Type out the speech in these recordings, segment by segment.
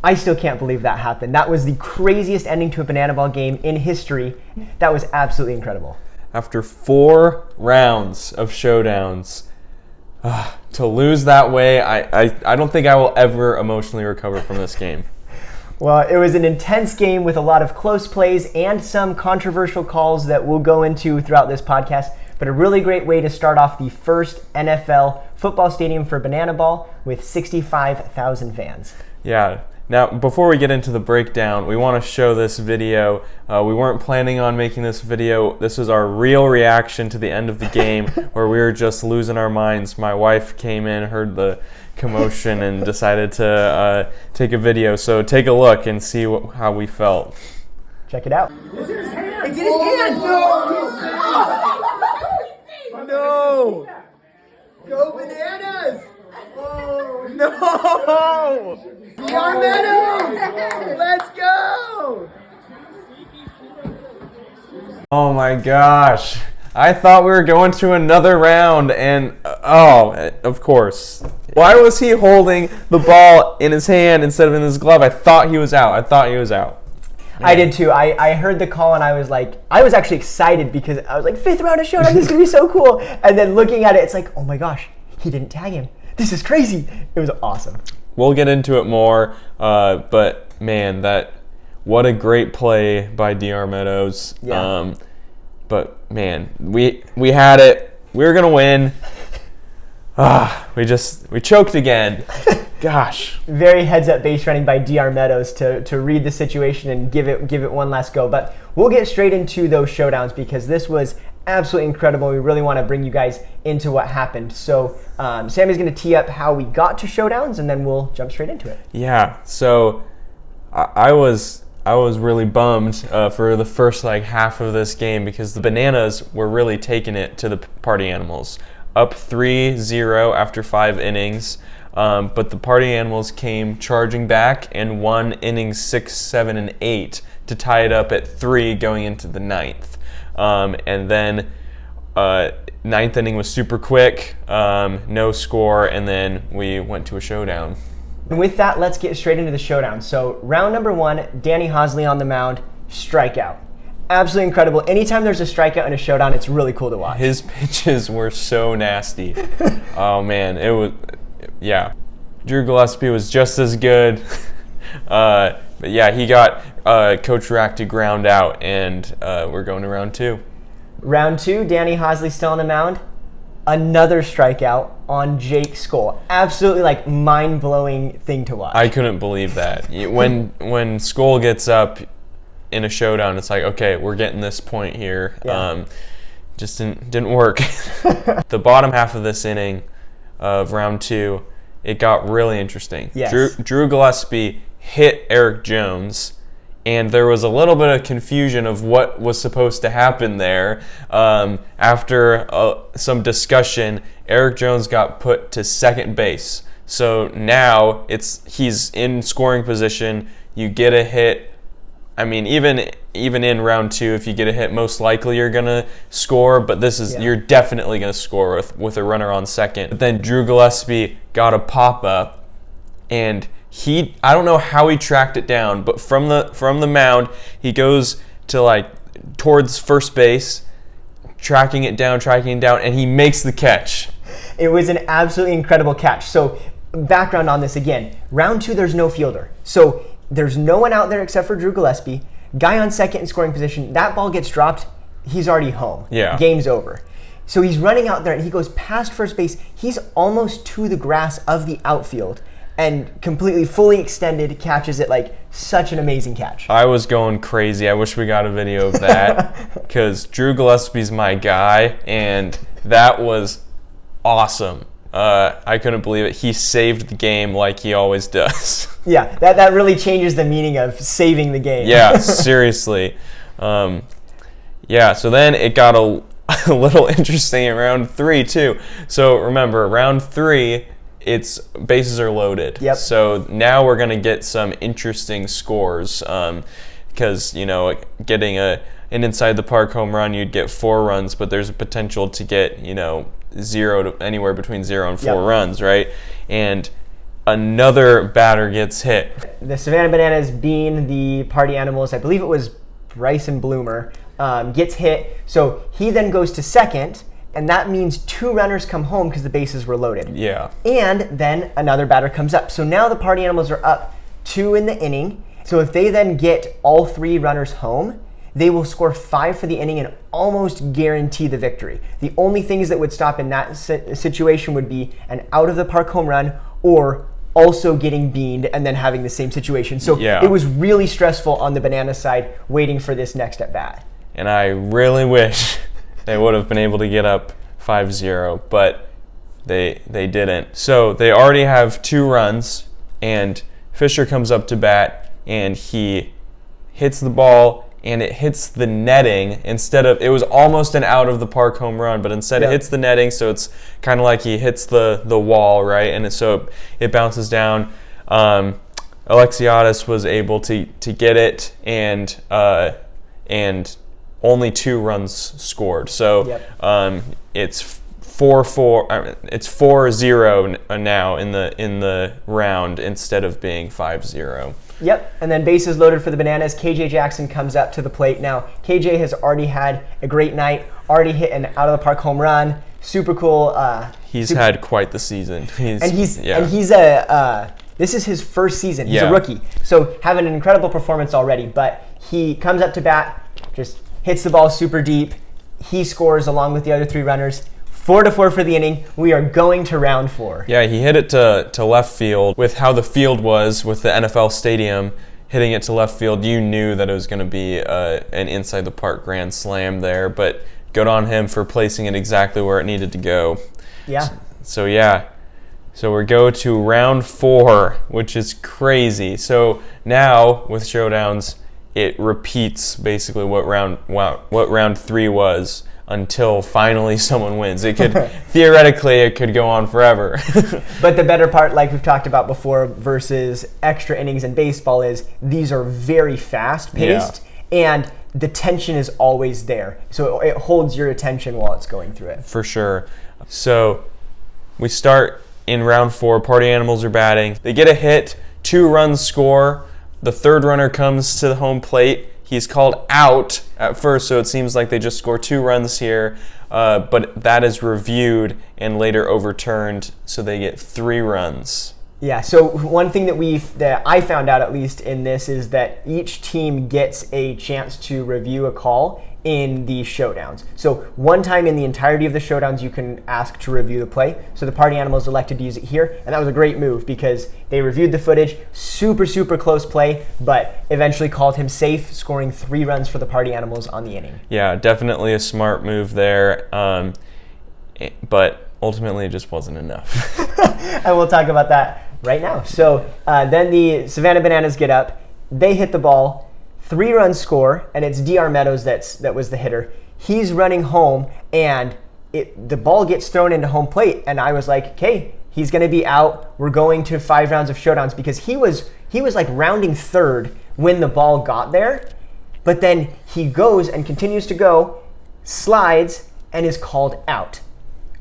I still can't believe that happened. That was the craziest ending to a banana ball game in history. That was absolutely incredible. After 4 rounds of showdowns, to lose that way, I don't think I will ever emotionally recover from this game. Well, it was an intense game with a lot of close plays and some controversial calls that we'll go into throughout this podcast, but a really great way to start off the first NFL football stadium for banana ball with 65,000 fans. Yeah. Now, before we get into the breakdown, we want to show this video. We weren't planning on making this video. This was our real reaction to the end of the game where we were just losing our minds. My wife came in, heard the commotion, and decided to take a video. So take a look and see how we felt. Check it out. It's in his hand! It's in his hand! No! No! Go Bananas! Oh, no! Bananas! Let's go! Oh my gosh. I thought we were going to another round, and of course. Why was he holding the ball in his hand instead of in his glove? I thought he was out. Yeah. I did too. I heard the call and I was actually excited because I was like, 5th round of showdown, this is going to be so cool. And then looking at it, it's like, oh my gosh, he didn't tag him. This is crazy. It was awesome. We'll get into it more, but man, what a great play by DR Meadows. Yeah. But man, we had it. We were going to win. We choked again. Gosh. Very heads-up base running by DR Meadows to read the situation and give it one last go. But we'll get straight into those showdowns because this was absolutely incredible. We really want to bring you guys into what happened. So Sammy's going to tee up how we got to showdowns, and then we'll jump straight into it. Yeah. So I was really bummed for the first half of this game because the Bananas were really taking it to the Party Animals. Up 3-0 after 5 innings, but the Party Animals came charging back and won innings 6, 7, and 8 to tie it up at 3 going into the 9th. And then 9th inning was super quick, no score, and then we went to a showdown. And with that, let's get straight into the showdown. So round number 1, Danny Hosley on the mound, strikeout. Absolutely incredible. Anytime there's a strikeout in a showdown, it's really cool to watch. His pitches were so nasty. Oh man, it was, yeah. Drew Gillespie was just as good. But yeah, he got Coach Rack to ground out, and we're going to round 2. Round 2, Danny Hosley still on the mound. Another strikeout on Jake Skoll. Absolutely mind-blowing thing to watch. I couldn't believe that. When Skoll gets up in a showdown, it's like, okay, we're getting this point here. Yeah. Just didn't work. The bottom half of this inning of round 2, it got really interesting. Yes. Drew Gillespie hit Eric Jones, and there was a little bit of confusion of what was supposed to happen there. After some discussion, Eric Jones got put to second base. So now he's in scoring position. You get a hit. I mean, even in round 2, if you get a hit, most likely you're gonna score. But you're definitely gonna score with a runner on second. But then Drew Gillespie got a pop up, and I don't know how he tracked it down, but from the mound he goes to towards first base, tracking it down, and he makes the catch. It was an absolutely incredible catch. So background on this again. Round 2, there's no fielder. So there's no one out there except for Drew Gillespie. Guy on second in scoring position. That ball gets dropped. He's already home. Yeah. Game's over. So he's running out there and he goes past first base. He's almost to the grass of the outfield and completely fully extended catches it such an amazing catch. I was going crazy. I wish we got a video of that because Drew Gillespie's my guy, and that was awesome. I couldn't believe it. He saved the game like he always does. Yeah, that really changes the meaning of saving the game. Yeah, seriously. Yeah, so then it got a little interesting in round 3 too. So remember, round 3, it's bases are loaded. Yep. So now we're gonna get some interesting scores because getting an inside the park home run, you'd get 4 runs, but there's a potential to get 0 to anywhere between 0 and 4 runs, right? And another batter gets hit. The Savannah Bananas, being the party animals, I believe it was Bryson Bloomer, gets hit. So he then goes to second, and that means 2 runners come home because the bases were loaded. Yeah. And then another batter comes up. So now the party animals are up 2 in the inning. So if they then get all 3 runners home, they will score 5 for the inning and almost guarantee the victory. The only things that would stop in that situation would be an out-of-the-park home run or also getting beaned and then having the same situation. So it was really stressful on the Banana side waiting for this next at-bat. And I really wish they would have been able to get up 5-0, but they didn't. So they already have 2 runs, and Fisher comes up to bat, and he hits the ball, and it hits the netting instead of, it was almost an out-of-the-park home run, but instead it hits the netting, so it's kind of like he hits the wall, right? And so it bounces down. Alexiadis was able to get it, and only 2 runs scored. So it's 4-4. It's 4-0 now in the round instead of being 5-0. Yep, and then bases loaded for the Bananas. KJ Jackson comes up to the plate. Now, KJ has already had a great night, already hit an out-of-the-park home run. Super cool. He's had quite the season. This is his first season. He's a rookie, so having an incredible performance already. But he comes up to bat, just hits the ball super deep. He scores along with the other 3 runners. 4-4 for the inning. We are going to round 4. Yeah, he hit it to left field. With how the field was with the NFL stadium, hitting it to left field, you knew that it was going to be an inside the park grand slam there. But good on him for placing it exactly where it needed to go. Yeah. So we go to round 4, which is crazy. So now with showdowns, it repeats basically what round 3 was. Until finally someone wins. It could theoretically it could go on forever. But the better part, like we've talked about before, versus extra innings in baseball is these are very fast paced and the tension is always there. So it holds your attention while it's going through it. For sure. So we start in round 4. Party animals are batting. They get a hit, 2 runs score. The 3rd runner comes to the home plate. He's called out at first, so it seems like they just score 2 runs here, but that is reviewed and later overturned, so they get 3 runs. Yeah, so one thing that I found out at least in this is that each team gets a chance to review a call in the showdowns. So one time in the entirety of the showdowns you can ask to review the play. So the party animals elected to use it here, and that was a great move because they reviewed the footage, super close play, but eventually called him safe, scoring 3 runs for the party animals on the inning. Yeah, definitely a smart move there, but ultimately it just wasn't enough. And we'll talk about that right now. So then the Savannah Bananas get up, they hit the ball, 3 runs score, and it's DR Meadows that was the hitter. He's running home, and the ball gets thrown into home plate, and I was like, okay, he's going to be out. We're going to 5 rounds of showdowns because he was like rounding 3rd when the ball got there, but then he goes and continues to go, slides, and is called out.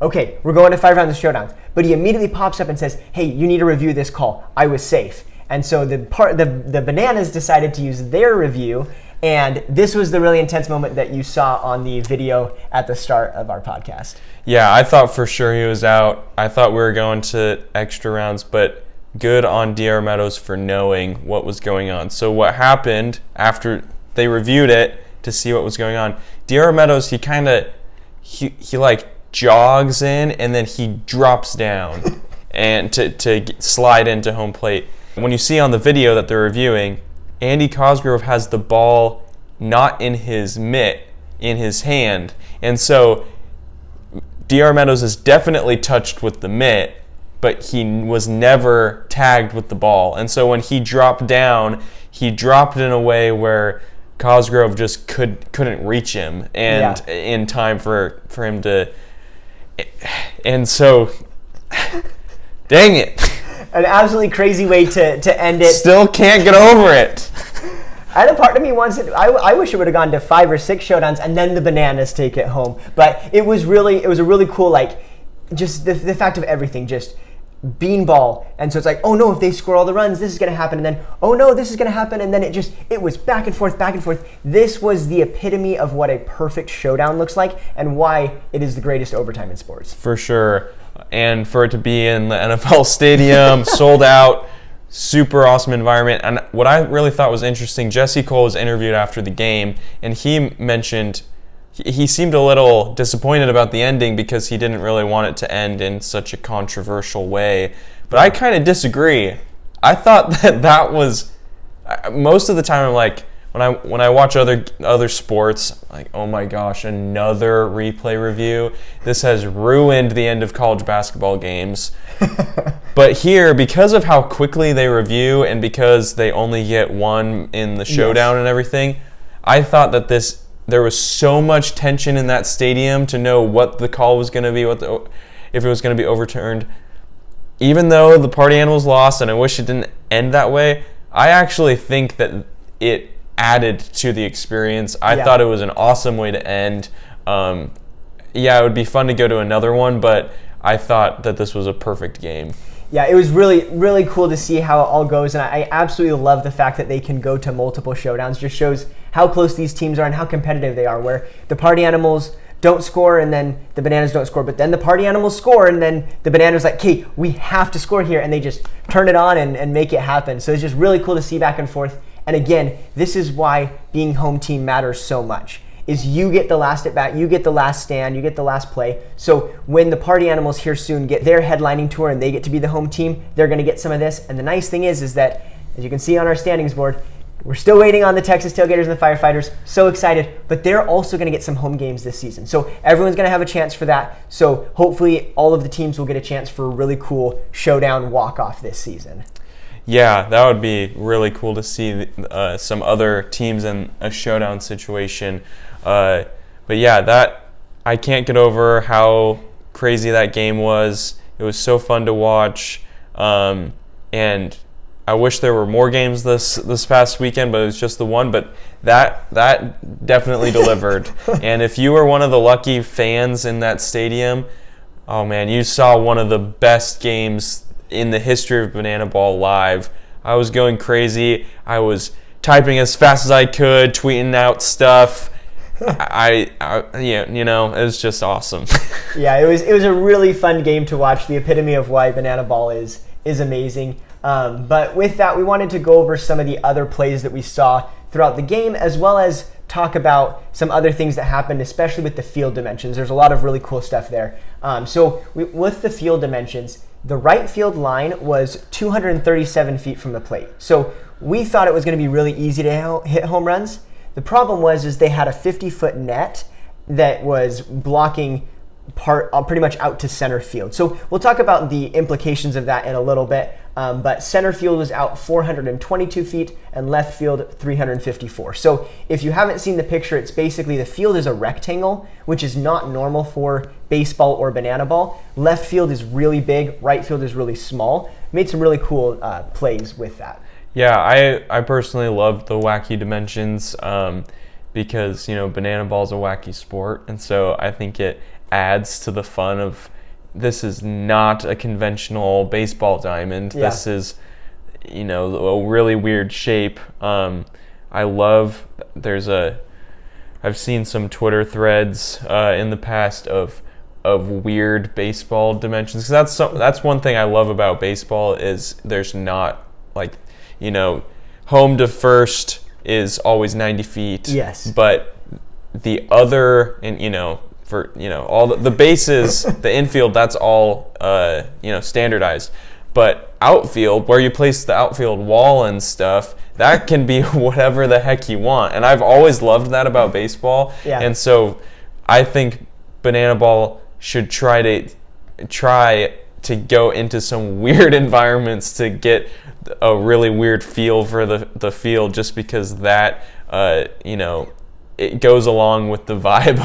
Okay, we're going to 5 rounds of showdowns, but he immediately pops up and says, hey, you need to review this call. I was safe. And so the Bananas decided to use their review, and this was the really intense moment that you saw on the video at the start of our podcast. Yeah, I thought for sure he was out. I thought we were going to extra rounds, but good on DR Meadows for knowing what was going on. So what happened after they reviewed it to see what was going on, DR Meadows, he like jogs in and then he drops down and to slide into home plate. When you see on the video that they're reviewing, Andy Cosgrove has the ball not in his mitt, in his hand. And so DR Meadows is definitely touched with the mitt, but he was never tagged with the ball. And so when he dropped down, he dropped in a way where Cosgrove just couldn't reach him and in time for him to. And so, dang it. An absolutely crazy way to end it. Still can't get over it. I had a part of me wants it. I wish it would have gone to 5 or 6 showdowns and then the Bananas take it home. But it was a really cool, like, just the fact of everything. Just beanball. And so it's like, oh no, if they score all the runs, this is going to happen. And then, oh no, this is going to happen. And then it was back and forth, back and forth. This was the epitome of what a perfect showdown looks like and why it is the greatest overtime in sports. For sure. And for it to be in the NFL stadium, sold out, super awesome environment. And what I really thought was interesting, Jesse Cole was interviewed after the game, and he mentioned he seemed a little disappointed about the ending because he didn't really want it to end in such a controversial way. But I kind of disagree. I thought that was, most of the time I'm like, when I watch other sports, like, oh my gosh, another replay review. This has ruined the end of college basketball games. But here, because of how quickly they review and because they only get one in the showdown and everything, I thought that there was so much tension in that stadium to know what the call was going to be, if it was going to be overturned. Even though the party animals lost, and I wish it didn't end that way, I actually think that it added to the experience. I thought it was an awesome way to end. It would be fun to go to another one, but I thought that this was a perfect game. Yeah, it was really, really cool to see how it all goes, and I absolutely love the fact that they can go to multiple showdowns. Just shows how close these teams are and how competitive they are, where the Party Animals don't score and then the Bananas don't score, but then the Party Animals score and then the Bananas like, okay, we have to score here, and they just turn it on and make it happen. So it's just really cool to see back and forth. And again, this is why being home team matters so much. Is you get the last at bat, you get the last stand, you get the last play. So when the Party Animals here soon get their headlining tour and they get to be the home team, they're going to get some of this. And the nice thing is that, as you can see on our standings board, we're still waiting on the Texas Tailgaters and the FireFighters. So excited, but they're also going to get some home games this season. So everyone's going to have a chance for that. So hopefully all of the teams will get a chance for a really cool showdown walk-off this season. Yeah, that would be really cool to see some other teams in a showdown situation. But yeah, that I can't get over how crazy that game was. It was so fun to watch, and I wish there were more games this past weekend, but it was just the one. But that definitely delivered. And if you were one of the lucky fans in that stadium, oh man, you saw one of the best games in the history of Banana Ball live. I was going crazy. I was typing as fast as I could, tweeting out stuff. It was just awesome. Yeah, it was a really fun game to watch. The epitome of why Banana Ball is amazing. But with that, we wanted to go over some of the other plays that we saw throughout the game, as well as talk about some other things that happened, especially with the field dimensions. There's a lot of really cool stuff there. With the field dimensions, the right field line was 237 feet from the plate. So we thought it was going to be really easy to hit home runs. The problem was they had a 50-foot net that was blocking pretty much out to center field. So we'll talk about the implications of that in a little bit. But center field was out 422 feet and left field 354. So if you haven't seen the picture, it's basically the field is a rectangle, which is not normal for baseball or banana ball. Left field is really big, right field is really small. Made some really cool plays with that. Yeah, I personally loved the wacky dimensions because, banana ball is a wacky sport. And so I think it adds to the fun of this is not a conventional baseball diamond. Yeah. This is, a really weird shape. I've seen some Twitter threads in the past of weird baseball dimensions. That's one thing I love about baseball is there's not home to first is always 90 feet. Yes. But the other, for all the bases, the infield, that's all standardized. But outfield, where you place the outfield wall and stuff, that can be whatever the heck you want. And I've always loved that about baseball. Yeah. And so I think banana ball should try to go into some weird environments to get a really weird feel for the field, just because that it goes along with the vibe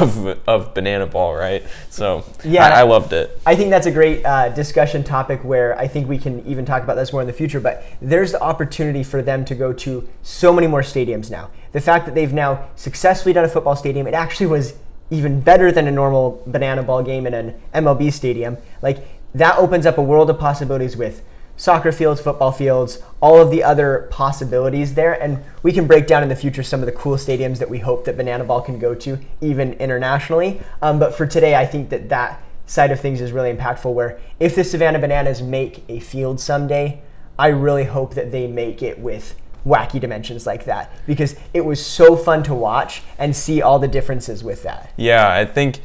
of banana ball, right? So yeah, I loved it. I think that's a great discussion topic where I think we can even talk about this more in the future, but there's the opportunity for them to go to so many more stadiums now. The fact that they've now successfully done a football stadium, it actually was even better than a normal banana ball game in an MLB stadium. Like, that opens up a world of possibilities with soccer fields, football fields, all of the other possibilities there. And we can break down in the future some of the cool stadiums that we hope that Banana Ball can go to, even internationally. But for today, I think that side of things is really impactful, where if the Savannah Bananas make a field someday, I really hope that they make it with wacky dimensions like that, because it was so fun to watch and see all the differences with that. Yeah, I think,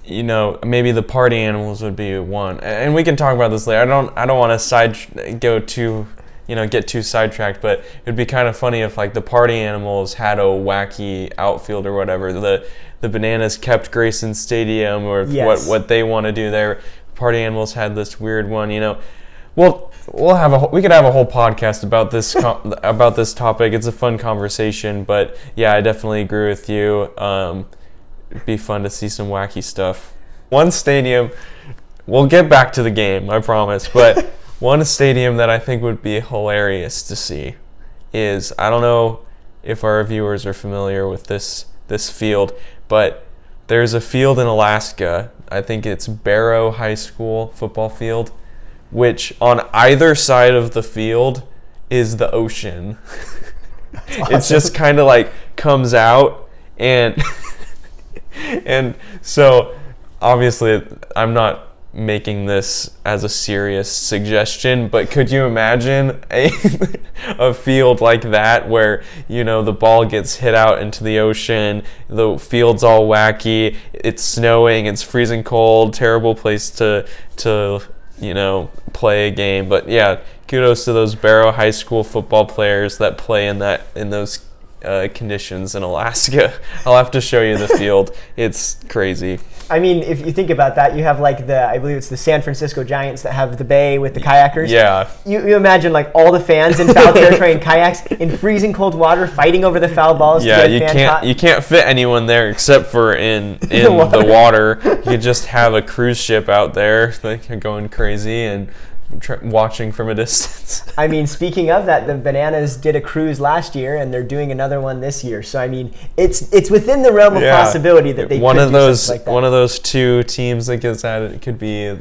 maybe the party animals would be one, and we can talk about this later. I don't want to get too sidetracked, but it'd be kind of funny if like the party animals had a wacky outfield or whatever. The Bananas kept Grayson Stadium, or Yes. what they want to do there. Party animals had this weird one, Well, we could have a whole podcast about this about this topic. It's a fun conversation, but yeah, I definitely agree with you. It'd be fun to see some wacky stuff. One stadium, we'll get back to the game, I promise, but one stadium that I think would be hilarious to see is, I don't know if our viewers are familiar with this field, but there's a field in Alaska, I think it's Barrow High School football field, which on either side of the field is the ocean. Awesome. It's just kind of like comes out, and and so obviously I'm not making this as a serious suggestion, but could you imagine a field like that where the ball gets hit out into the ocean, the field's all wacky, it's snowing, it's freezing cold, terrible place to play a game. But yeah, kudos to those Barrow High School football players that play in those conditions in Alaska. I'll have to show you the field. It's crazy. I mean, if you think about that, you have like I believe it's the San Francisco Giants that have the bay with the kayakers. Yeah. You imagine like all the fans in foul territory in kayaks in freezing cold water fighting over the foul balls. Yeah, to get you can't fit anyone there except for in the water. You could just have a cruise ship out there like going crazy and watching from a distance. I mean, speaking of that, the Bananas did a cruise last year, and they're doing another one this year. So I mean, it's within the realm of possibility that they one could of do those something like that. One of those two teams that gets at it could be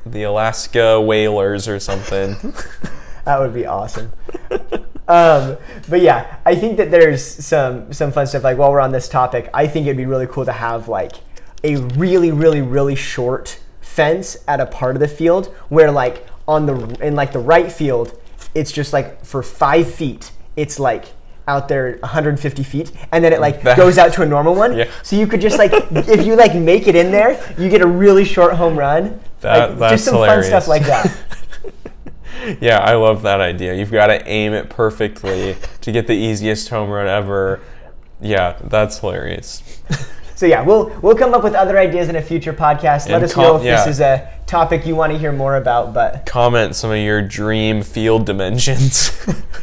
the Alaska Whalers or something. That would be awesome. But yeah, I think that there's some fun stuff. Like while we're on this topic, I think it'd be really cool to have like a really, really, really short fence at a part of the field where like in the right field, it's just like for 5 feet, it's like out there 150 feet, and then it goes out to a normal one. Yeah. So you could just if you make it in there, you get a really short home run. That's just some hilarious. fun stuff like that. Yeah, I love that idea. You've got to aim it perfectly to get the easiest home run ever. Yeah, that's hilarious. So yeah, we'll come up with other ideas in a future podcast. Let us know if this is a topic you want to hear more about. But comment some of your dream field dimensions.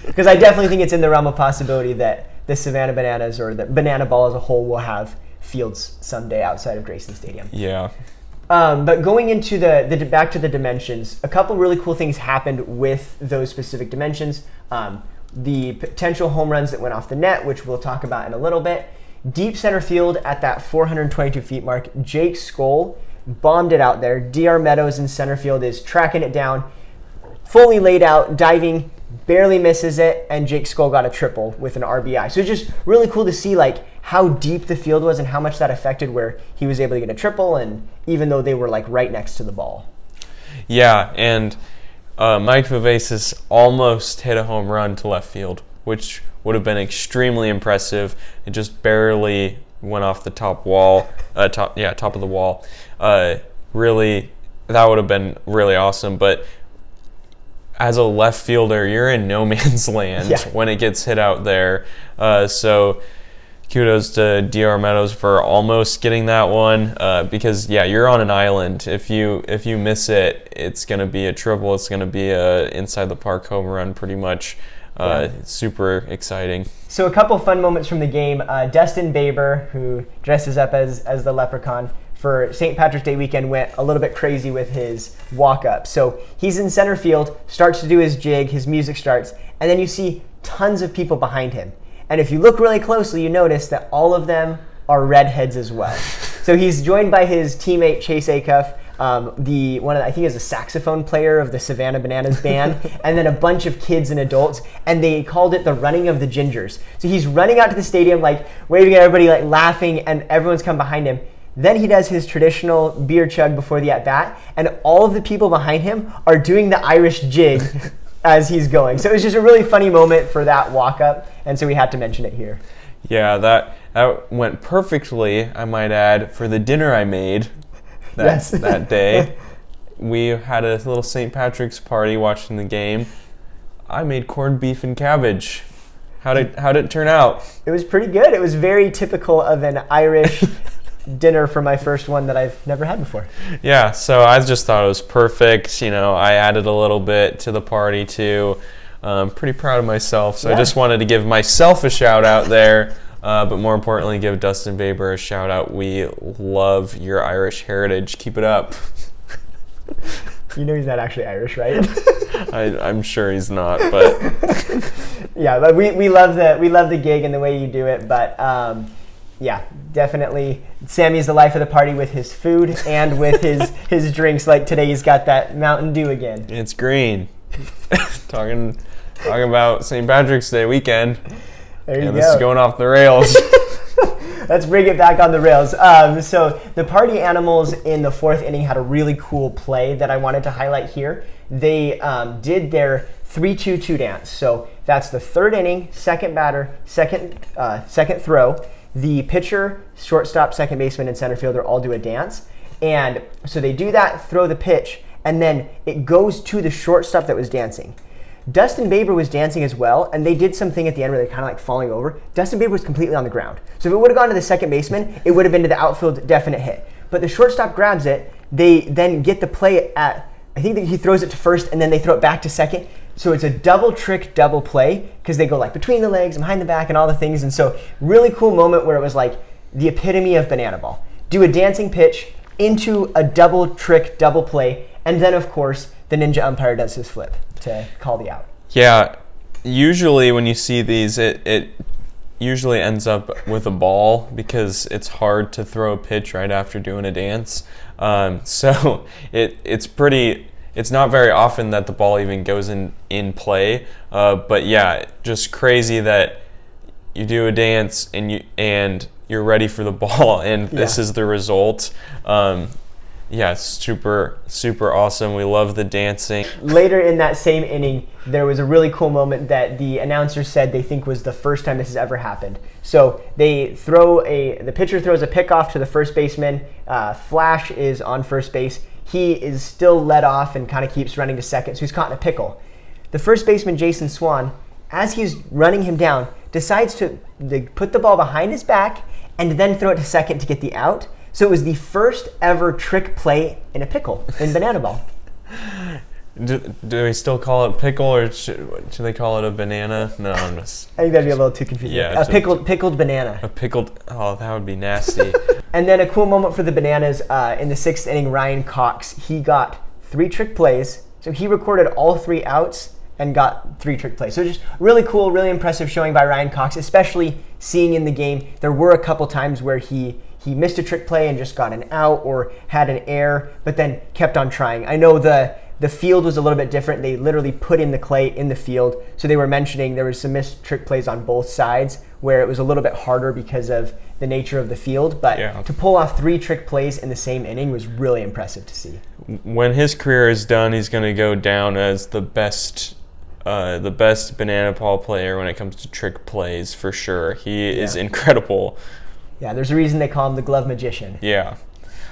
Because I definitely think it's in the realm of possibility that the Savannah Bananas or the Banana Ball as a whole will have fields someday outside of Grayson Stadium. Yeah. But going into the back to the dimensions, a couple really cool things happened with those specific dimensions. The potential home runs that went off the net, which we'll talk about in a little bit. Deep center field at that 422 feet mark, Jake Skoll bombed it out there. DR Meadows in center field is tracking it down, fully laid out, diving, barely misses it, and Jake Skoll got a triple with an RBI. So it's just really cool to see how deep the field was and how much that affected where he was able to get a triple, and even though they were right next to the ball. Yeah, and Mike Vivacus almost hit a home run to left field, which would have been extremely impressive. It just barely went off the top of the wall. Really, that would have been really awesome. But as a left fielder, you're in no man's land when it gets hit out there. So kudos to DR Meadows for almost getting that one, because you're on an island. If you miss it, it's going to be a triple. It's going to be a inside the park home run pretty much. Super exciting. So a couple fun moments from the game. Dustin Baber, who dresses up as the leprechaun for St. Patrick's Day weekend, went a little bit crazy with his walk-up. So he's in center field, starts to do his jig, his music starts, and then you see tons of people behind him. And if you look really closely, you notice that all of them are redheads as well. So he's joined by his teammate Chase Acuff. I think is a saxophone player of the Savannah Bananas band, and then a bunch of kids and adults, and they called it the running of the gingers. So he's running out to the stadium, like waving at everybody, like laughing, and everyone's come behind him. Then he does his traditional beer chug before the at-bat, and all of the people behind him are doing the Irish jig as he's going. So it was just a really funny moment for that walk-up, and so we had to mention it here. Yeah, that went perfectly, I might add, for the dinner I made that day. We had a little St. Patrick's party watching the game. I made corned beef and cabbage. How'd it turn out? It was pretty good. It was very typical of an Irish dinner for my first one that I've never had before. Yeah, so I just thought it was perfect. I added a little bit to the party too. Pretty proud of myself. So yeah. I just wanted to give myself a shout out there, but more importantly, give Dustin Baber a shout out. We love your Irish heritage. Keep it up. You know he's not actually Irish, right? I'm sure he's not, but yeah, but we love the gig and the way you do it, but yeah, definitely Sammy's the life of the party with his food and with his drinks. Like today he's got that Mountain Dew again. It's green. talking about St. Patrick's Day weekend. There you go. This is going off the rails. Let's bring it back on the rails. So the party animals in the fourth inning had a really cool play that I wanted to highlight here. They did their 3-2-2 dance. So that's the third inning, second batter, second throw. The pitcher, shortstop, second baseman, and center fielder all do a dance. And so they do that, throw the pitch, and then it goes to the shortstop that was dancing. Dustin Baber was dancing as well, and they did something at the end where they're kind of like falling over. Dustin Baber was completely on the ground. So if it would have gone to the second baseman, it would have been to the outfield, definite hit. But the shortstop grabs it. They then get the play at, I think that he throws it to first, and then they throw it back to second. So it's a double play because they go like between the legs and behind the back and all the things. And so really cool moment where it was like the epitome of banana ball. Do a dancing pitch into a double play, and then of course the ninja umpire does his flip to call the out. Yeah, usually when you see these, it usually ends up with a ball because it's hard to throw a pitch right after doing a dance. So it's not very often that the ball even goes in play. But yeah, just crazy that you do a dance and you're ready for the ball, and this is the result. Yeah, it's super, super awesome. We love the dancing. Later in that same inning, there was a really cool moment that the announcer said they think was the first time this has ever happened. So the pitcher throws a pickoff to the first baseman. Flash is on first base. He is still led off and kind of keeps running to second, so he's caught in a pickle. The first baseman, Jason Swan, as he's running him down, decides to put the ball behind his back and then throw it to second to get the out. So it was the first ever trick play in a pickle in banana ball. Do we still call it pickle, or should they call it a banana? No, I'm just... I think that'd be a little too confusing. Yeah, pickled banana. Oh, that would be nasty. And then a cool moment for the Bananas in the sixth inning, Ryan Cox. He got 3 trick plays. So he recorded all 3 outs and got 3 trick plays. So just really cool, really impressive showing by Ryan Cox, especially seeing in the game. There were a couple times where he missed a trick play and just got an out or had an error, but then kept on trying. I know the field was a little bit different. They literally put in the clay in the field. So they were mentioning there was some missed trick plays on both sides where it was a little bit harder because of the nature of the field. But to pull off 3 trick plays in the same inning was really impressive to see. When his career is done, he's going to go down as the best banana ball player when it comes to trick plays for sure. He is incredible. Yeah, there's a reason they call him the glove magician. Yeah.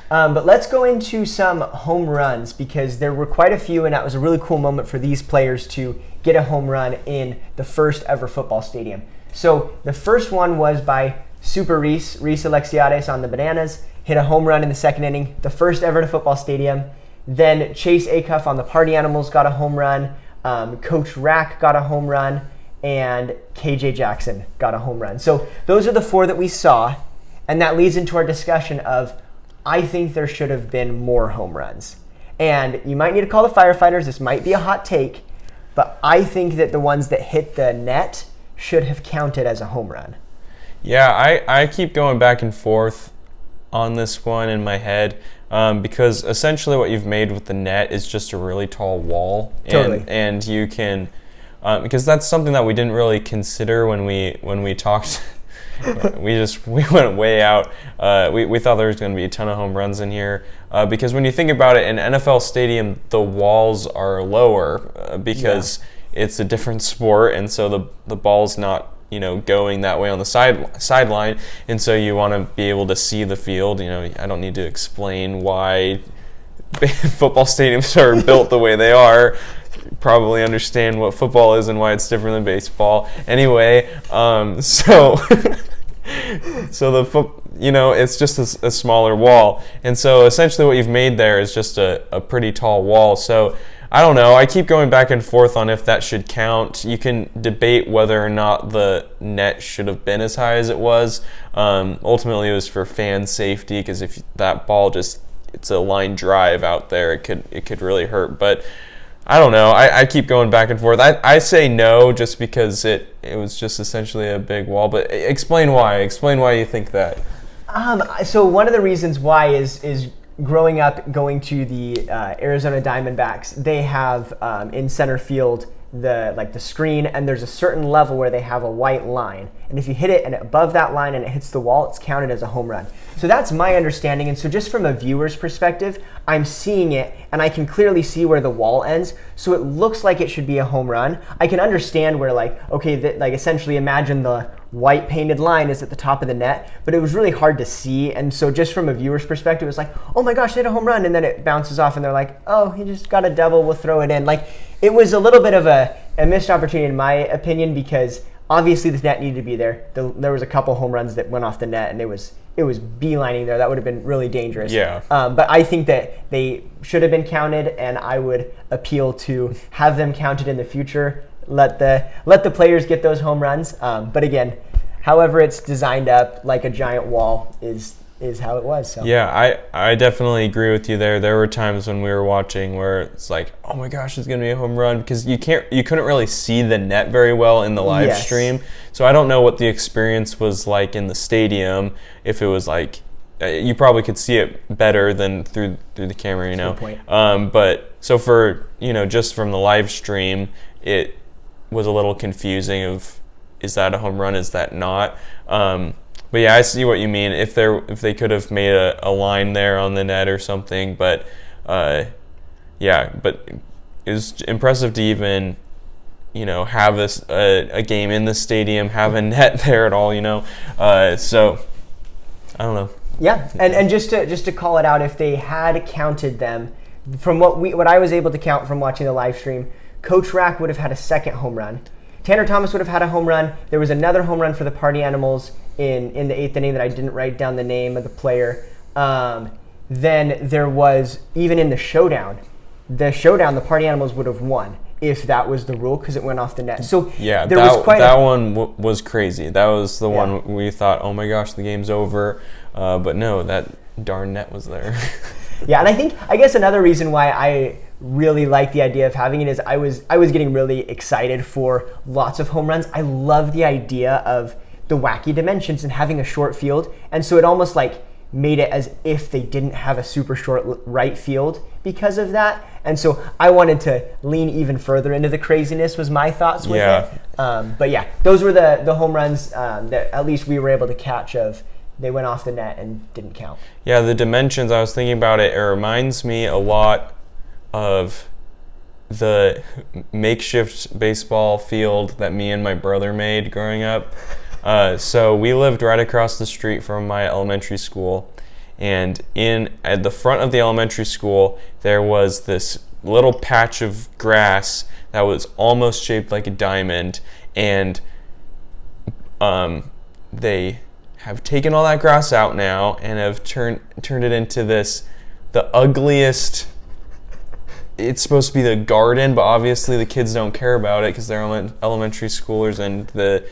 But let's go into some home runs because there were quite a few, and that was a really cool moment for these players to get a home run in the first ever football stadium. So the first one was by Super Reese Alexiades on the Bananas, hit a home run in the second inning, the first ever to football stadium. Then Chase Acuff on the Party Animals got a home run, Coach Rack got a home run, and KJ Jackson got a home run. So those are the 4 that we saw, and that leads into our discussion of I think there should have been more home runs. And you might need to call the firefighters. This might be a hot take, but I think that the ones that hit the net should have counted as a home run. Yeah, I keep going back and forth on this one in my head. because essentially what you've made with the net is just a really tall wall. Totally. And you can, because that's something that we didn't really consider when we talked. we went way out. We thought there was going to be a ton of home runs in here because when you think about it, in NFL stadium, the walls are lower because it's a different sport, and so the ball's not going that way on the sideline, and so you want to be able to see the field. I don't need to explain why football stadiums are built the way they are. You probably understand what football is and why it's different than baseball. Anyway, so it's just a smaller wall, and so essentially what you've made there is just a pretty tall wall. So I don't know. I keep going back and forth on if that should count. You can debate whether or not the net should have been as high as it was. Ultimately, it was for fan safety because if that ball it's a line drive out there, it could really hurt. But I don't know. I keep going back and forth. I say no just because it was just essentially a big wall. But explain why. Explain why you think that. So one of the reasons why is growing up, going to the Arizona Diamondbacks, they have in center field the screen, and there's a certain level where they have a white line, and if you hit it and above that line and it hits the wall, it's counted as a home run. So that's my understanding, and so just from a viewer's perspective, I'm seeing it and I can clearly see where the wall ends, so it looks like it should be a home run. I can understand where essentially imagine the white painted line is at the top of the net, but it was really hard to see, and so just from a viewer's perspective, it was like, oh my gosh, they had a home run, and then it bounces off and they're like, oh, he just got a double, we'll throw it in. It was a little bit of a missed opportunity in my opinion, because obviously the net needed to be there. There was a couple home runs that went off the net, and it was beelining there. That would have been really dangerous. Yeah. But I think that they should have been counted, and I would appeal to have them counted in the future. Let the players get those home runs. But again, however it's designed up like a giant wall is how it was. So. Yeah, I definitely agree with you there. There were times when we were watching where it's like, oh my gosh, it's gonna be a home run, because you couldn't really see the net very well in the live stream. So I don't know what the experience was like in the stadium. If it was like, you probably could see it better than through the camera, That's a good point. But so for just from the live stream, it was a little confusing of, is that a home run? Is that not? But yeah, I see what you mean. If they could have made a line there on the net or something, but but it was impressive to even have a game in the stadium, have a net there at all. So I don't know. Yeah, and just to call it out, if they had counted them, from what I was able to count from watching the live stream, Coach Rack would have had a second home run. Tanner Thomas would have had a home run. There was another home run for the Party Animals in the 8th inning that I didn't write down the name of the player. Then there was, even in the showdown, the Party Animals would have won if that was the rule, because it went off the net. So yeah, there was quite that one was crazy. That was the one we thought, oh my gosh, the game's over. But no, that darn net was there. Yeah, and I guess another reason why I really like the idea of having it is I was getting really excited for lots of home runs. I love the idea of the wacky dimensions and having a short field, and so it almost made it as if they didn't have a super short right field because of that. And so I wanted to lean even further into the craziness, was my thoughts with it. But yeah, those were the home runs that at least we were able to catch of. They went off the net and didn't count. Yeah, the dimensions, I was thinking about it. It reminds me a lot of the makeshift baseball field that me and my brother made growing up. So we lived right across the street from my elementary school, and at the front of the elementary school there was this little patch of grass that was almost shaped like a diamond, and they have taken all that grass out now and have turned it into the ugliest. It's supposed to be the garden, but obviously the kids don't care about it because they're elementary schoolers, and the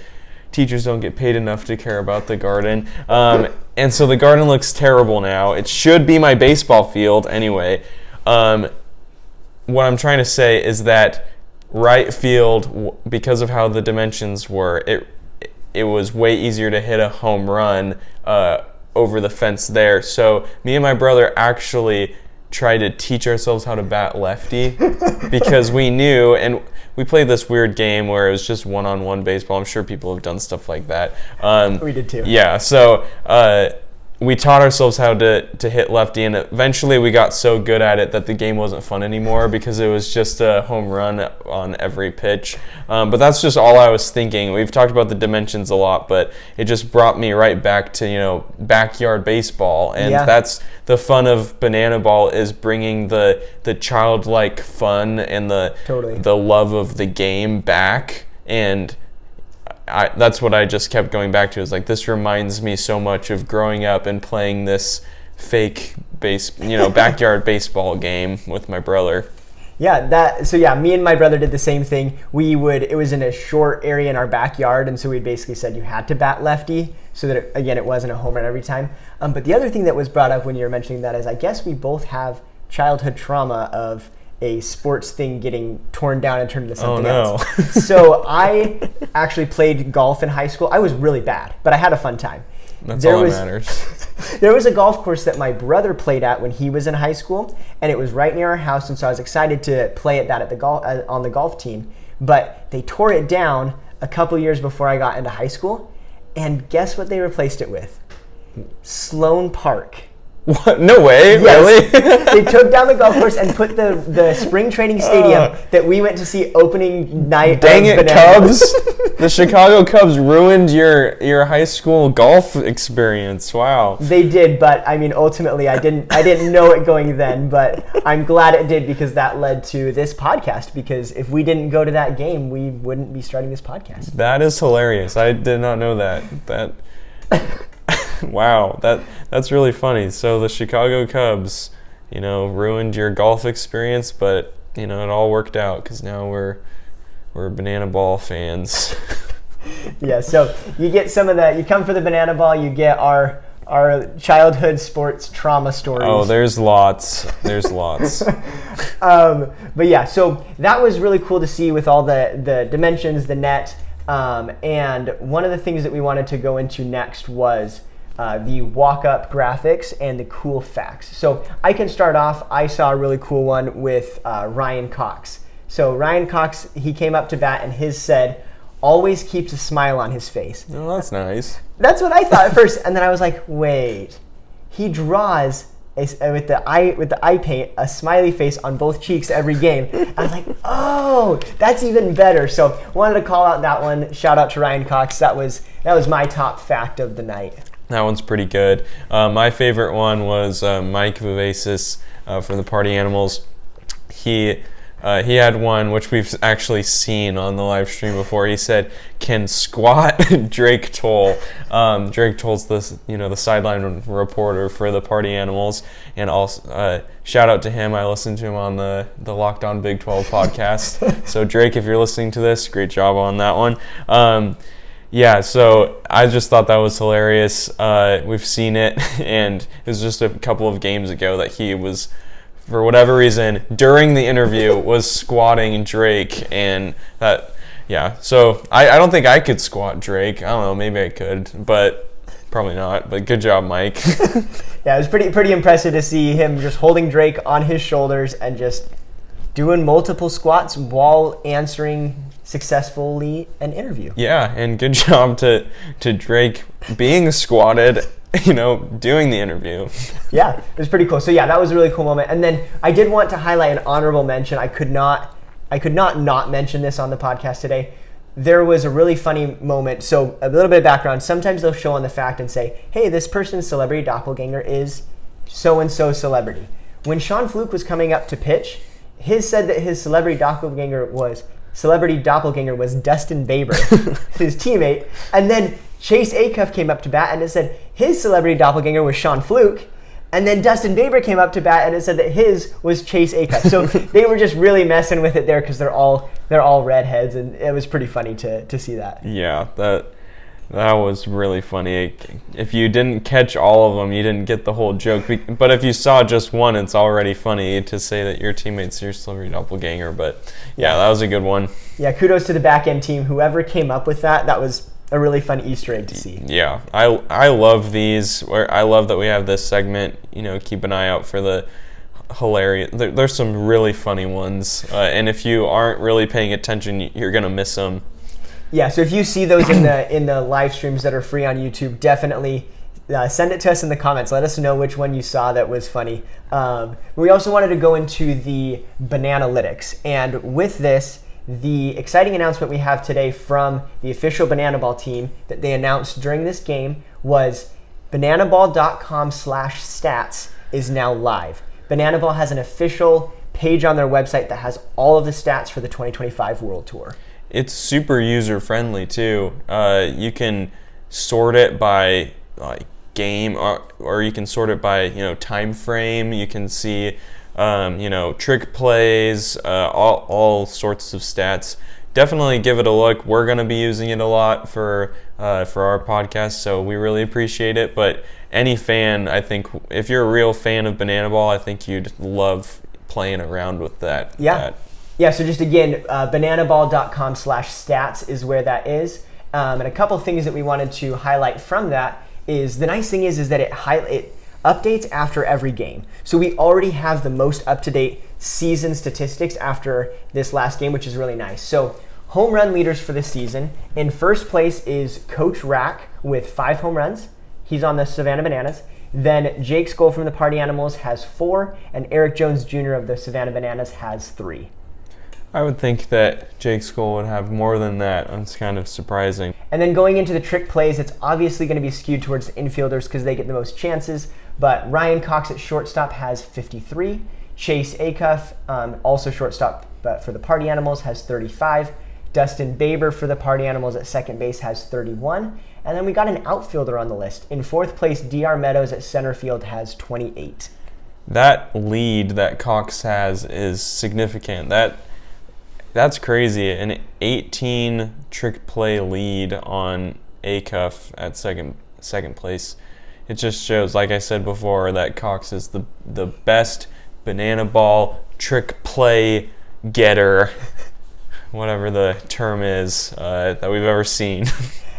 teachers don't get paid enough to care about the garden. And so the garden looks terrible now. It should be my baseball field anyway. What I'm trying to say is that right field, because of how the dimensions were, it was way easier to hit a home run over the fence there. So me and my brother actually tried to teach ourselves how to bat lefty because we knew, and we played this weird game where it was just one-on-one baseball. I'm sure people have done stuff like that. We did too. Yeah, so we taught ourselves how to hit lefty, and eventually we got so good at it that the game wasn't fun anymore because it was just a home run on every pitch. But that's just all I was thinking. We've talked about the dimensions a lot, but it just brought me right back to, backyard baseball. And that's the fun of Banana Ball, is bringing the childlike fun and the love of the game back. And that's what I just kept going back to, is like, this reminds me so much of growing up and playing this fake backyard baseball game with my brother. Yeah, me and my brother did the same thing. It was in a short area in our backyard, and so we basically said you had to bat lefty so that, it wasn't a home run every time. But the other thing that was brought up when you were mentioning that is, I guess we both have childhood trauma of a sports thing getting torn down and turned into something else. So I actually played golf in high school. I was really bad, but I had a fun time. That's all that matters. There was a golf course that my brother played at when he was in high school, and it was right near our house, and so I was excited to play at that on the golf team. But they tore it down a couple years before I got into high school, and guess what they replaced it with? Sloan Park. What? No way, yes. Really? They took down the golf course and put the spring training stadium that we went to see opening night. Dang it, Cubs! The Chicago Cubs ruined your high school golf experience. Wow. They did, but ultimately I didn't know it going then, but I'm glad it did, because that led to this podcast, because if we didn't go to that game, we wouldn't be starting this podcast. That is hilarious. I did not know that. Wow, that's really funny. So the Chicago Cubs, ruined your golf experience, but it all worked out, because now we're Banana Ball fans. Yeah, so you get some of that. You come for the Banana Ball, you get our childhood sports trauma stories. Oh, there's lots. But yeah, so that was really cool to see with all the dimensions, the net, and one of the things that we wanted to go into next was the walk-up graphics and the cool facts. So I can start off. I saw a really cool one with Ryan Cox. So Ryan Cox, he came up to bat, and his said, always keeps a smile on his face. Oh, that's nice. That's what I thought at first, and then I was like, wait, he draws with the eye paint a smiley face on both cheeks every game. I was like, oh, that's even better. So wanted to call out that one. Shout out to Ryan Cox. That was my top fact of the night. That one's pretty good. My favorite one was Mike Vivacis from the Party Animals. He had one which we've actually seen on the live stream before. He said, "Can squat Drake Toll." Drake Toll's the sideline reporter for the Party Animals, and also shout out to him. I listened to him on the Locked On Big 12 podcast. So Drake, if you're listening to this, great job on that one. Yeah, so I just thought that was hilarious. We've seen it, and it was just a couple of games ago that he was, for whatever reason, during the interview, was squatting Drake, and that, yeah. So I don't think I could squat Drake. I don't know, maybe I could, but probably not. But good job, Mike. Yeah, it was pretty impressive to see him just holding Drake on his shoulders and just doing multiple squats while answering successfully an interview. Yeah, and good job to Drake being squatted, doing the interview. Yeah, it was pretty cool. So yeah, that was a really cool moment. And then I did want to highlight an honorable mention. I could not mention this on the podcast today. There was a really funny moment. So a little bit of background. Sometimes they'll show on the fact and say, hey, this person's celebrity doppelganger is so-and-so celebrity. When Sean Fluke was coming up to pitch, said that his celebrity doppelganger was Dustin Baber, his teammate. And then Chase Acuff came up to bat and it said his celebrity doppelganger was Sean Fluke. And then Dustin Baber came up to bat and it said that his was Chase Acuff. So they were just really messing with it there because they're all redheads, and it was pretty funny to see that. Yeah, that was really funny. If you didn't catch all of them, you didn't get the whole joke. But if you saw just one, it's already funny to say that your teammate's your celebrity doppelganger. But yeah, that was a good one. Yeah, kudos to the back end team. Whoever came up with that was a really fun Easter egg to see. Yeah, I love these. I love that we have this segment. Keep an eye out for the hilarious. There's some really funny ones, and if you aren't really paying attention, you're gonna miss them. Yeah, so if you see those in the live streams that are free on YouTube, definitely send it to us in the comments. Let us know which one you saw that was funny. We also wanted to go into the Bananalytics, and with this, the exciting announcement we have today from the official Banana Ball team that they announced during this game was bananaball.com/stats is now live. Banana Ball has an official page on their website that has all of the stats for the 2025 World Tour. It's super user friendly too. You can sort it by game, or you can sort it by time frame. You can see trick plays, all sorts of stats. Definitely give it a look. We're going to be using it a lot for our podcast, so we really appreciate it. But any fan, I think, if you're a real fan of Banana Ball, I think you'd love playing around with that. Yeah, so just again, bananaball.com/stats is where that is. And a couple things that we wanted to highlight from that is the nice thing is that it updates after every game. So we already have the most up-to-date season statistics after this last game, which is really nice. So home run leaders for this season. In first place is Coach Rack with 5 home runs. He's on the Savannah Bananas. Then Jake Skoll from the Party Animals has 4, and Eric Jones Jr. of the Savannah Bananas has 3. I would think that Jake Skoll would have more than that. That's kind of surprising. And then going into the trick plays, it's obviously going to be skewed towards the infielders because they get the most chances. But Ryan Cox at shortstop has 53. Chase Acuff, also shortstop but for the Party Animals, has 35. Dustin Baber for the Party Animals at second base has 31. And then we got an outfielder on the list. In fourth place, DR Meadows at center field has 28. That lead that Cox has is significant. That's crazy. An 18 trick play lead on Acuff at second place. It just shows, like I said before, that Cox is the best Banana Ball trick play getter, whatever the term is, that we've ever seen.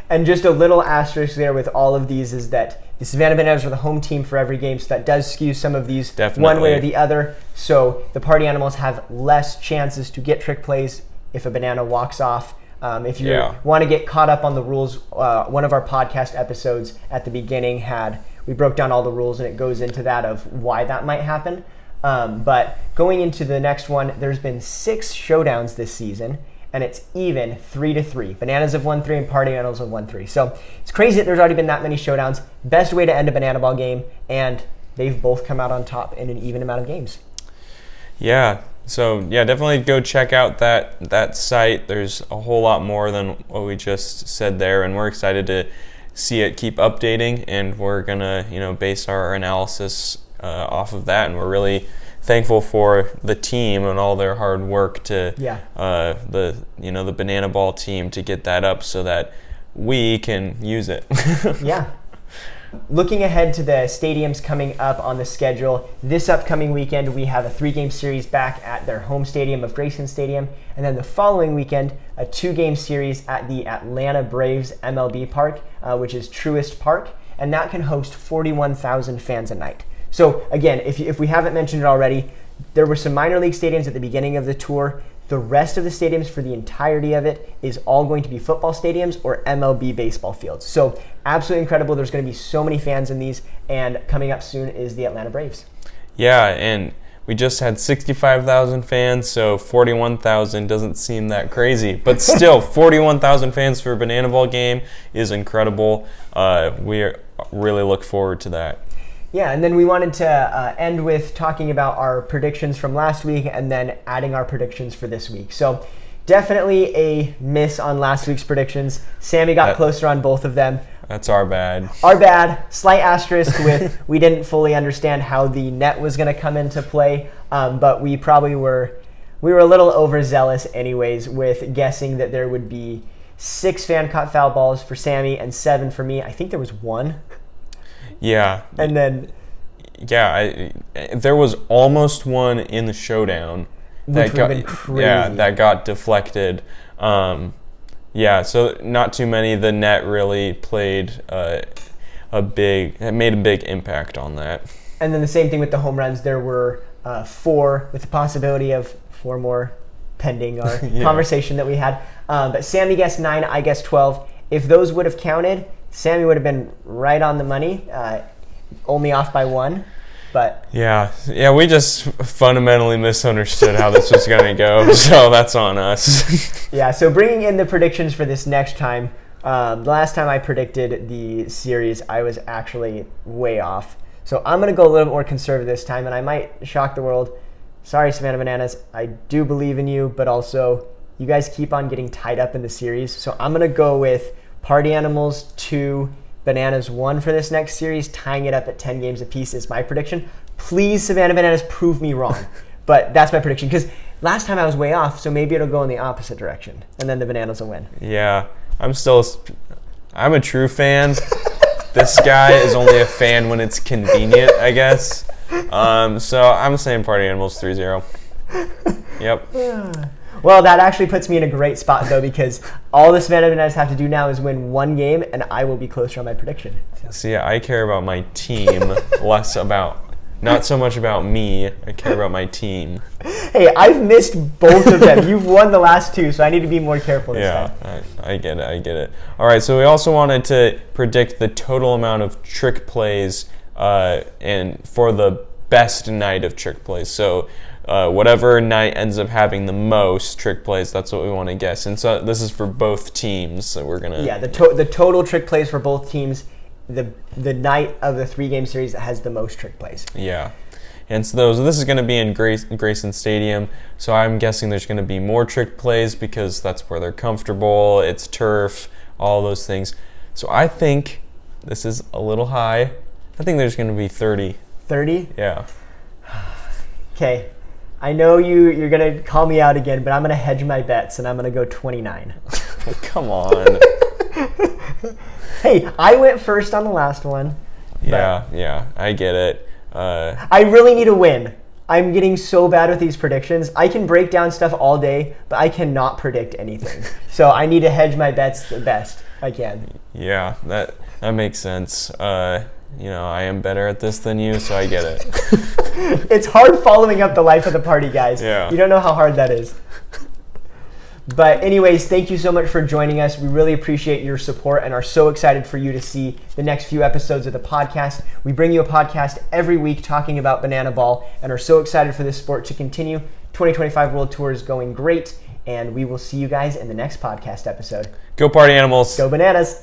And just a little asterisk there with all of these is that the Savannah Bananas are the home team for every game, so that does skew some of these one way or the other. So the Party Animals have less chances to get trick plays if a banana walks off. If you want to get caught up on the rules, one of our podcast episodes at the beginning we broke down all the rules, and it goes into that of why that might happen. But going into the next one, there's been 6 showdowns this season, and it's even 3-3. Bananas have won 3 and Party Animals have won 3. So it's crazy that there's already been that many showdowns. Best way to end a Banana Ball game, and they've both come out on top in an even amount of games. Yeah. So definitely go check out that site. There's a whole lot more than what we just said there, and we're excited to see it keep updating, and we're gonna base our analysis off of that, and we're really thankful for the team and all their hard work to the Banana Ball team to get that up so that we can use it. Yeah. Looking ahead to the stadiums coming up on the schedule, this upcoming weekend we have a 3-game series back at their home stadium of Grayson Stadium, and then the following weekend a 2-game series at the Atlanta Braves MLB Park, which is Truist Park, and that can host 41,000 fans a night. So again, if we haven't mentioned it already, there were some minor league stadiums at the beginning of the tour. The rest of the stadiums for the entirety of it is all going to be football stadiums or MLB baseball fields. So absolutely incredible. There's going to be so many fans in these, and coming up soon is the Atlanta Braves. Yeah, and we just had 65,000 fans, so 41,000 doesn't seem that crazy. But still, 41,000 fans for a Banana Ball game is incredible. We really look forward to that. Yeah, and then we wanted to end with talking about our predictions from last week and then adding our predictions for this week. So definitely a miss on last week's predictions. Sammy got closer on both of them. That's our bad. Our bad. Slight asterisk with we didn't fully understand how the net was going to come into play, but we were a little overzealous anyways with guessing that there would be 6 fan-caught foul balls for Sammy and 7 for me. I think there was 1. Yeah. And then... Yeah, there was almost one in the showdown. Which would have been crazy. Yeah, that got deflected. Yeah, so not too many. The net really played made a big impact on that. And then the same thing with the home runs. There were 4, with the possibility of 4 more pending our conversation that we had. But Sammy guessed 9, I guessed 12. If those would have counted, Sammy would have been right on the money, only off by 1. But yeah, we just fundamentally misunderstood how this was going to go, so that's on us. Yeah, so bringing in the predictions for this next time, the last time I predicted the series, I was actually way off. So I'm going to go a little bit more conservative this time, and I might shock the world. Sorry, Savannah Bananas. I do believe in you, but also you guys keep on getting tied up in the series. So I'm going to go with Party Animals 2, Bananas 1 for this next series, tying it up at 10 games apiece is my prediction. Please, Savannah Bananas, prove me wrong. But that's my prediction, because last time I was way off, so maybe it'll go in the opposite direction, and then the Bananas will win. Yeah, I'm a true fan. This guy is only a fan when it's convenient, I guess. So I'm saying Party Animals 3-0. Yep. Well, that actually puts me in a great spot, though, because all the Savannah Bananas have to do now is win 1 game, and I will be closer on my prediction. See, I care about my team, not so much about me. I care about my team. Hey, I've missed both of them. You've won the last 2, so I need to be more careful this time. Yeah, I get it. All right, so we also wanted to predict the total amount of trick plays and for the best night of trick plays. So whatever night ends up having the most trick plays, that's what we want to guess. And so this is for both teams. So we're gonna the total trick plays for both teams. The night of the 3-game series that has the most trick plays. Yeah. And so this is going to be in Grayson Stadium, so I'm guessing there's going to be more trick plays because that's where they're comfortable, it's turf, all those things. So I think this is a little high. I think there's going to be 30. 30? Yeah. Okay. I know you're going to call me out again, but I'm going to hedge my bets, and I'm going to go 29. Come on. Hey, I went first on the last one. Yeah, I get it. I really need a win. I'm getting so bad with these predictions. I can break down stuff all day, but I cannot predict anything. So I need to hedge my bets the best I can. Yeah, that makes sense. I am better at this than you, so I get it. It's hard following up the life of the party, guys. Yeah. You don't know how hard that is. But anyways, thank you so much for joining us. We really appreciate your support and are so excited for you to see the next few episodes of the podcast. We bring you a podcast every week talking about banana ball and are so excited for this sport to continue. 2025 World Tour is going great, and we will see you guys in the next podcast episode. Go Party Animals. Go Bananas.